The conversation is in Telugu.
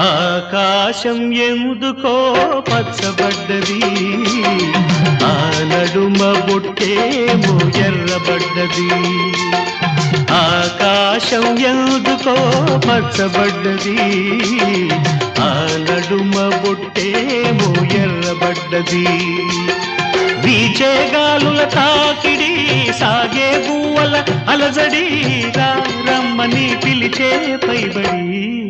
ఆకాశం ఎందుకో పచ్చబడ్డది, ఆ నడుమ బొట్టేమో ఎర్రబడ్డది. ఆకాశం ఎందుకో పచ్చబడ్డది, ఆ నడుమ బొట్టేమో ఎర్రబడ్డది. వీచే గాలుల తాకిడి, సాగే గువ్వల అలజడి, రమ్మని పిలిచే పైబడి.